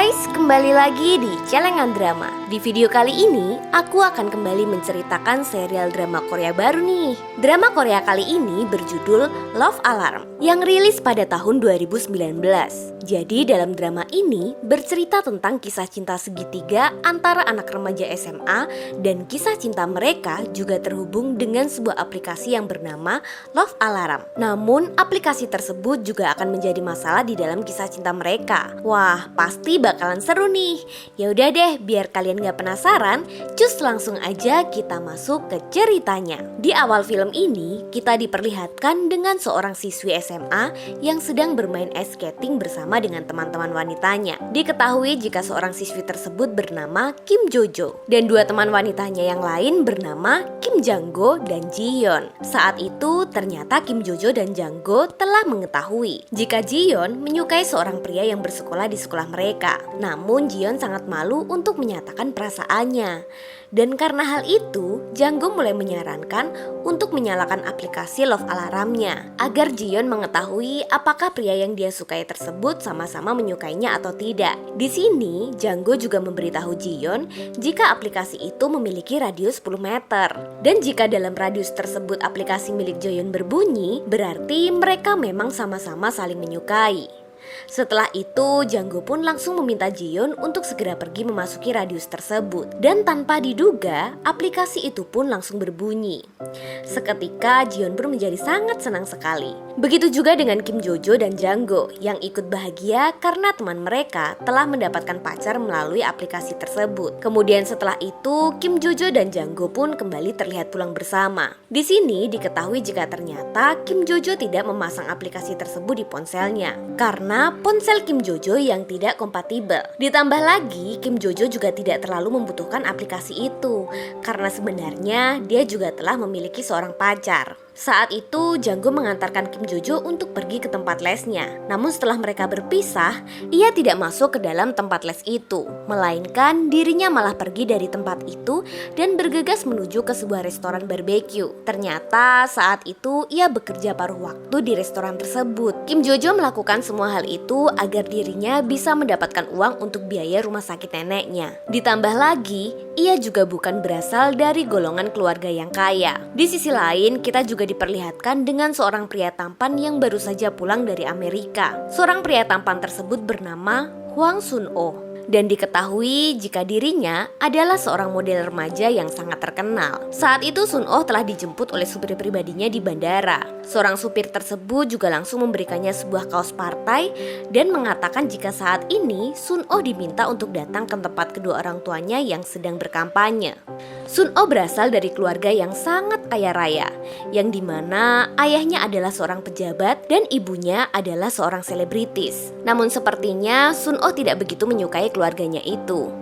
guys, kembali lagi di Celengan Drama. Di video kali ini, aku akan kembali menceritakan serial drama Korea baru nih. Drama Korea kali ini berjudul Love Alarm yang rilis pada tahun 2019. Jadi dalam drama ini bercerita tentang kisah cinta segitiga antara anak remaja SMA dan kisah cinta mereka juga terhubung dengan sebuah aplikasi yang bernama Love Alarm. Namun aplikasi tersebut juga akan menjadi masalah di dalam kisah cinta mereka. Wah, pasti bakalan seru nih. Ya udah deh, biar kalian gak penasaran, cus langsung aja kita masuk ke ceritanya. Di awal film ini, kita diperlihatkan dengan seorang siswi SMA yang sedang bermain ice skating bersama dengan teman-teman wanitanya. Diketahui jika seorang siswi tersebut bernama Kim Jojo dan dua teman wanitanya yang lain bernama Kim Janggo dan Jiyeon. Saat itu ternyata Kim Jojo dan Janggo telah mengetahui jika Jiyeon menyukai seorang pria yang bersekolah di sekolah mereka. Namun Jiyeon sangat malu untuk menyatakan perasaannya. Dan karena hal itu, Janggo mulai menyarankan untuk menyalakan aplikasi Love Alarmnya agar Jiyeon mengetahui apakah pria yang dia sukai tersebut sama-sama menyukainya atau tidak. Di sini, Janggo juga memberitahu Jiyeon jika aplikasi itu memiliki radius 10 meter. Dan jika dalam radius tersebut aplikasi milik Jiyeon berbunyi, berarti mereka memang sama-sama saling menyukai. Setelah itu, Janggo pun langsung meminta Jiyeon untuk segera pergi memasuki radius tersebut. Dan tanpa diduga, aplikasi itu pun langsung berbunyi. Seketika, Jiyeon pun menjadi sangat senang sekali. Begitu juga dengan Kim Jojo dan Janggo yang ikut bahagia karena teman mereka telah mendapatkan pacar melalui aplikasi tersebut. Kemudian setelah itu, Kim Jojo dan Janggo pun kembali terlihat pulang bersama. Di sini diketahui jika ternyata Kim Jojo tidak memasang aplikasi tersebut di ponselnya karena ponsel Kim Jojo yang tidak kompatibel. Ditambah lagi, Kim Jojo juga tidak terlalu membutuhkan aplikasi itu karena sebenarnya dia juga telah memiliki seorang pacar. Saat itu, Janggo mengantarkan Kim Jojo untuk pergi ke tempat lesnya. Namun setelah mereka berpisah, ia tidak masuk ke dalam tempat les itu, melainkan dirinya malah pergi dari tempat itu dan bergegas menuju ke sebuah restoran barbeque. Ternyata saat itu ia bekerja paruh waktu di restoran tersebut. Kim Jojo melakukan semua hal itu agar dirinya bisa mendapatkan uang untuk biaya rumah sakit neneknya. Ditambah lagi, ia juga bukan berasal dari golongan keluarga yang kaya. Di sisi lain, kita juga diperlihatkan dengan seorang pria tampan yang baru saja pulang dari Amerika. Seorang pria tampan tersebut bernama Hwang Sun-oh. Dan diketahui jika dirinya adalah seorang model remaja yang sangat terkenal. Saat itu Sun-oh telah dijemput oleh supir pribadinya di bandara. Seorang supir tersebut juga langsung memberikannya sebuah kaos partai dan mengatakan jika saat ini Sun-oh diminta untuk datang ke tempat kedua orang tuanya yang sedang berkampanye. Sun-oh berasal dari keluarga yang sangat kaya raya, yang dimana ayahnya adalah seorang pejabat dan ibunya adalah seorang selebritis. Namun sepertinya Sun-oh tidak begitu menyukai keluarganya itu.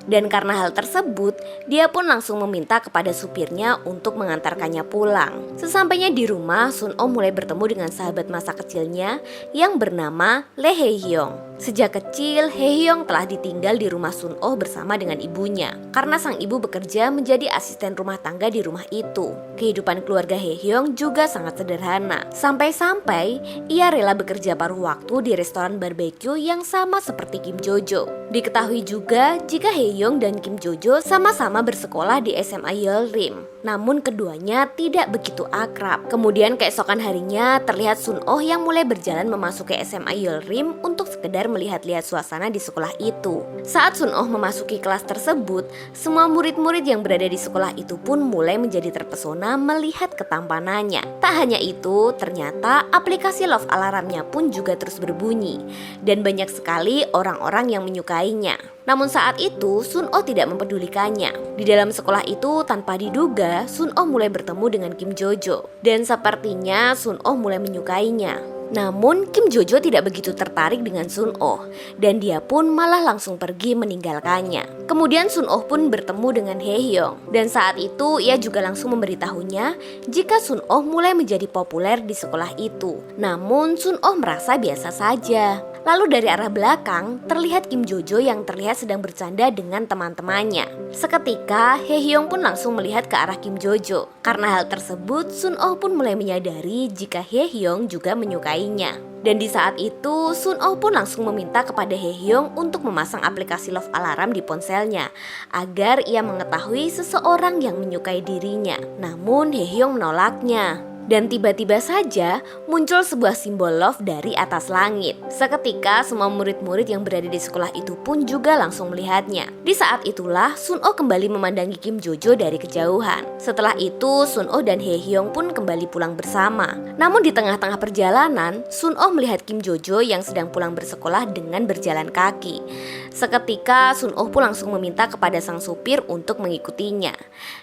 Dan karena hal tersebut, dia pun langsung meminta kepada supirnya untuk mengantarkannya pulang. Sesampainya di rumah, Sun-oh mulai bertemu dengan sahabat masa kecilnya yang bernama Lee Hae-hyung. Sejak kecil, Hae-hyung telah ditinggal di rumah Sun-oh bersama dengan ibunya karena sang ibu bekerja menjadi asisten rumah tangga di rumah itu. Kehidupan keluarga Hae-hyung juga sangat sederhana. Sampai-sampai ia rela bekerja paruh waktu di restoran barbeque yang sama seperti Kim Jojo. Diketahui juga jika Hae-hyung dan Kim Jojo sama-sama bersekolah di SMA Yeolrim. Namun keduanya tidak begitu akrab. Kemudian keesokan harinya terlihat Sun-oh yang mulai berjalan memasuki SMA Yeolrim untuk sekedar melihat-lihat suasana di sekolah itu. Saat Sun-oh memasuki kelas tersebut, semua murid-murid yang berada di sekolah itu pun mulai menjadi terpesona melihat ketampanannya. Tak hanya itu, ternyata aplikasi Love Alarmnya pun juga terus berbunyi dan banyak sekali orang-orang yang menyukainya. Namun saat itu Sun-oh tidak mempedulikannya. Di dalam sekolah itu tanpa diduga Sun-oh mulai bertemu dengan Kim Jojo dan sepertinya Sun-oh mulai menyukainya. Namun Kim Jojo tidak begitu tertarik dengan Sun-oh dan dia pun malah langsung pergi meninggalkannya. Kemudian Sun-oh pun bertemu dengan Hae-hyung dan saat itu ia juga langsung memberitahunya jika Sun-oh mulai menjadi populer di sekolah itu. Namun Sun-oh merasa biasa saja. Lalu dari arah belakang terlihat Kim Jojo yang terlihat sedang bercanda dengan teman-temannya. Seketika Hae-hyung pun langsung melihat ke arah Kim Jojo. Karena hal tersebut Sun-oh pun mulai menyadari jika Hae-hyung juga menyukai menyukainya. Dan di saat itu, Sun Oh pun langsung meminta kepada Hye Hyung untuk memasang aplikasi love alarm di ponselnya agar ia mengetahui seseorang yang menyukai dirinya. Namun Hye Hyung menolaknya. Dan tiba-tiba saja muncul sebuah simbol love dari atas langit. Seketika semua murid-murid yang berada di sekolah itu pun juga langsung melihatnya. Di saat itulah Sun Oh kembali memandangi Kim Jojo dari kejauhan. Setelah itu Sun Oh dan Hye Hyung pun kembali pulang bersama. Namun di tengah-tengah perjalanan, Sun Oh melihat Kim Jojo yang sedang pulang bersekolah dengan berjalan kaki. Seketika Sun Oh pun langsung meminta kepada sang supir untuk mengikutinya.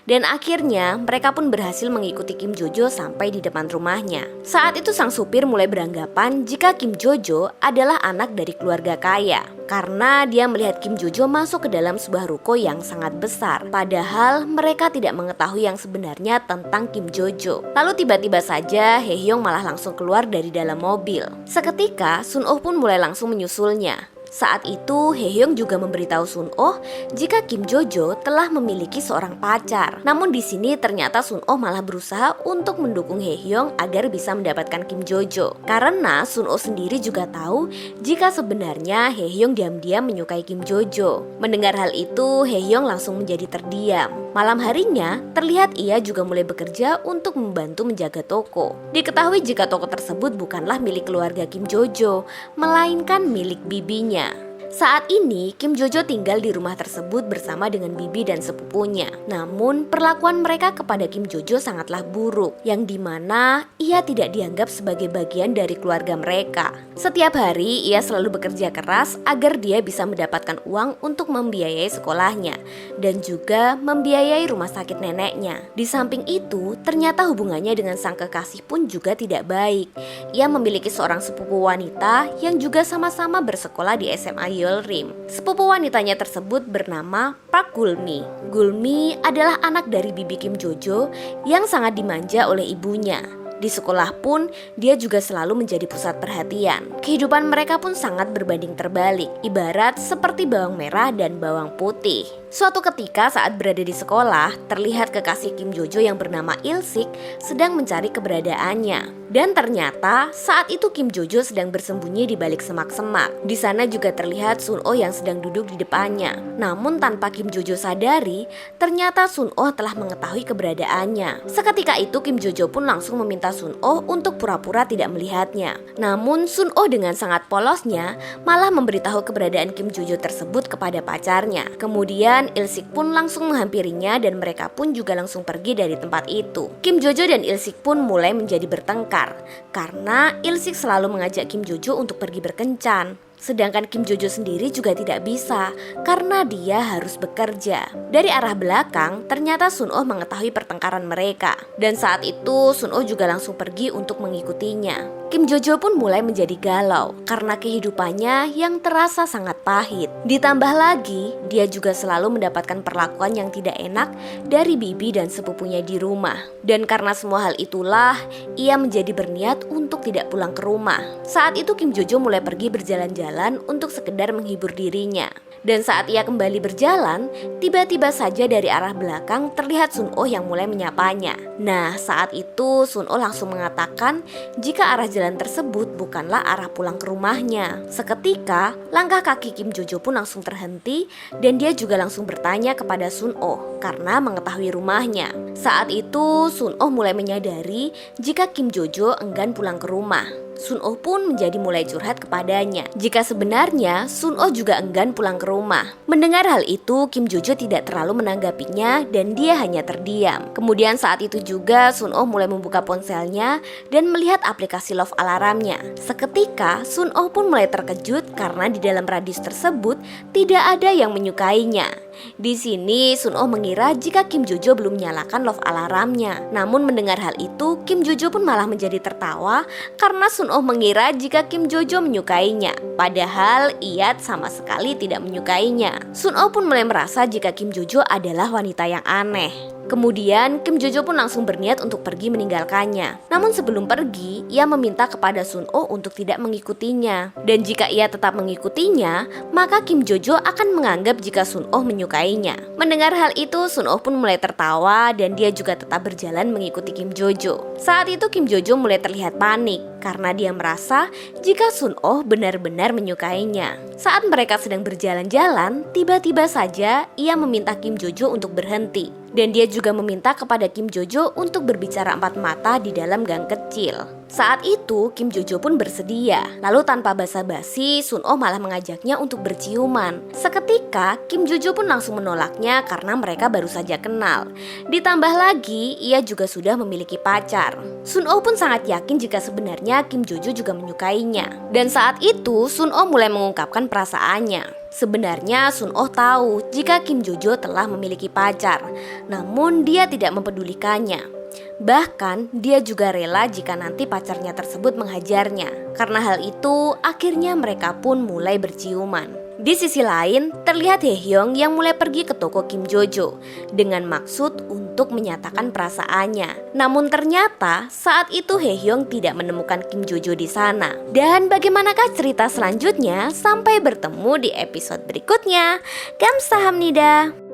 Dan akhirnya mereka pun berhasil mengikuti Kim Jojo sampai di depan rumahnya. Saat itu sang supir mulai beranggapan jika Kim Jojo adalah anak dari keluarga kaya, karena dia melihat Kim Jojo masuk ke dalam sebuah ruko yang sangat besar. Padahal mereka tidak mengetahui yang sebenarnya tentang Kim Jojo. Lalu tiba-tiba saja Hye Hyung malah langsung keluar dari dalam mobil. Seketika Sun Oh pun mulai langsung menyusulnya. Saat itu Hye Hyung juga memberitahu Sun Oh jika Kim Jojo telah memiliki seorang pacar. Namun di sini ternyata Sun Oh malah berusaha untuk mendukung Hye Hyung agar bisa mendapatkan Kim Jojo. Karena Sun Oh sendiri juga tahu jika sebenarnya Hye Hyung diam-diam menyukai Kim Jojo. Mendengar hal itu, Hye Hyung langsung menjadi terdiam. Malam harinya terlihat ia juga mulai bekerja untuk membantu menjaga toko. Diketahui jika toko tersebut bukanlah milik keluarga Kim Jojo, melainkan milik bibinya. Saat ini Kim Jojo tinggal di rumah tersebut bersama dengan bibi dan sepupunya. Namun perlakuan mereka kepada Kim Jojo sangatlah buruk, yang dimana ia tidak dianggap sebagai bagian dari keluarga mereka. Setiap hari ia selalu bekerja keras agar dia bisa mendapatkan uang untuk membiayai sekolahnya dan juga membiayai rumah sakit neneknya. Di samping itu ternyata hubungannya dengan sang kekasih pun juga tidak baik. Ia memiliki seorang sepupu wanita yang juga sama-sama bersekolah di SMA Yeolrim. Sepupu wanitanya tersebut bernama Park Gulmi. Gulmi adalah anak dari bibi Kim Jojo yang sangat dimanja oleh ibunya. Di sekolah pun dia juga selalu menjadi pusat perhatian. Kehidupan mereka pun sangat berbanding terbalik, ibarat seperti bawang merah dan bawang putih. Suatu ketika saat berada di sekolah, terlihat kekasih Kim Jojo yang bernama Il-sik sedang mencari keberadaannya. Dan ternyata saat itu Kim Jojo sedang bersembunyi di balik semak-semak. Di sana juga terlihat Sun Oh yang sedang duduk di depannya. Namun tanpa Kim Jojo sadari, ternyata Sun Oh telah mengetahui keberadaannya. Seketika itu Kim Jojo pun langsung meminta Sun Oh untuk pura-pura tidak melihatnya. Namun Sun Oh dengan sangat polosnya malah memberitahu keberadaan Kim Jojo tersebut kepada pacarnya. Kemudian Il-sik pun langsung menghampirinya dan mereka pun juga langsung pergi dari tempat itu. Kim Jojo dan Il-sik pun mulai menjadi bertengkar karena Il-sik selalu mengajak Kim Jojo untuk pergi berkencan. Sedangkan Kim Jojo sendiri juga tidak bisa karena dia harus bekerja. Dari arah belakang ternyata Sun Oh mengetahui pertengkaran mereka. Dan saat itu Sun Oh juga langsung pergi untuk mengikutinya. Kim Jojo pun mulai menjadi galau karena kehidupannya yang terasa sangat pahit. Ditambah lagi dia juga selalu mendapatkan perlakuan yang tidak enak dari bibi dan sepupunya di rumah. Dan karena semua hal itulah ia menjadi berniat untuk tidak pulang ke rumah. Saat itu Kim Jojo mulai pergi berjalan-jalan untuk sekedar menghibur dirinya. Dan saat ia kembali berjalan, tiba-tiba saja dari arah belakang terlihat Sun Oh yang mulai menyapanya. Nah, saat itu Sun Oh langsung mengatakan jika arah jalan tersebut bukanlah arah pulang ke rumahnya. Seketika, langkah kaki Kim Jojo pun langsung terhenti dan dia juga langsung bertanya kepada Sun Oh karena mengetahui rumahnya. Saat itu Sun Oh mulai menyadari jika Kim Jojo enggan pulang ke rumah. Sun Oh pun menjadi mulai curhat kepadanya jika sebenarnya Sun Oh juga enggan pulang ke rumah. Mendengar hal itu, Kim Jojo tidak terlalu menanggapinya dan dia hanya terdiam. Kemudian saat itu juga Sun Oh mulai membuka ponselnya dan melihat aplikasi love alarmnya. Seketika Sun Oh pun mulai terkejut karena di dalam radius tersebut tidak ada yang menyukainya. Di sini Sun Oh mengira jika Kim Jojo belum menyalakan love alarmnya. Namun mendengar hal itu, Kim Jojo pun malah menjadi tertawa karena Sun Oh mengira jika Kim Jojo menyukainya. Padahal ia sama sekali tidak menyukainya. Sun Oh pun mulai merasa jika Kim Jojo adalah wanita yang aneh. Kemudian Kim Jojo pun langsung berniat untuk pergi meninggalkannya. Namun sebelum pergi, ia meminta kepada Sun Oh untuk tidak mengikutinya. Dan jika ia tetap mengikutinya, maka Kim Jojo akan menganggap jika Sun Oh menyukainya. Mendengar hal itu, Sun Oh pun mulai tertawa dan dia juga tetap berjalan mengikuti Kim Jojo. Saat itu Kim Jojo mulai terlihat panik karena dia merasa jika Sun Oh benar-benar menyukainya. Saat mereka sedang berjalan-jalan, tiba-tiba saja ia meminta Kim Jojo untuk berhenti. Dan dia juga meminta kepada Kim Jojo untuk berbicara empat mata di dalam gang kecil. Saat itu Kim Jojo pun bersedia. Lalu tanpa basa-basi, Sun Oh malah mengajaknya untuk berciuman. Seketika Kim Jojo pun langsung menolaknya karena mereka baru saja kenal. Ditambah lagi ia juga sudah memiliki pacar. Sun Oh pun sangat yakin jika sebenarnya Kim Jojo juga menyukainya. Dan saat itu Sun Oh mulai mengungkapkan perasaannya. Sebenarnya Sun Oh tahu jika Kim Jojo telah memiliki pacar, namun dia tidak mempedulikannya. Bahkan dia juga rela jika nanti pacarnya tersebut menghajarnya. Karena hal itu, akhirnya mereka pun mulai berciuman. Di sisi lain, terlihat Hae Hyung yang mulai pergi ke toko Kim Jojo dengan maksud untuk menyatakan perasaannya. Namun ternyata saat itu Hae Hyung tidak menemukan Kim Jojo di sana. Dan bagaimanakah cerita selanjutnya? Sampai bertemu di episode berikutnya. Kamsahamnida.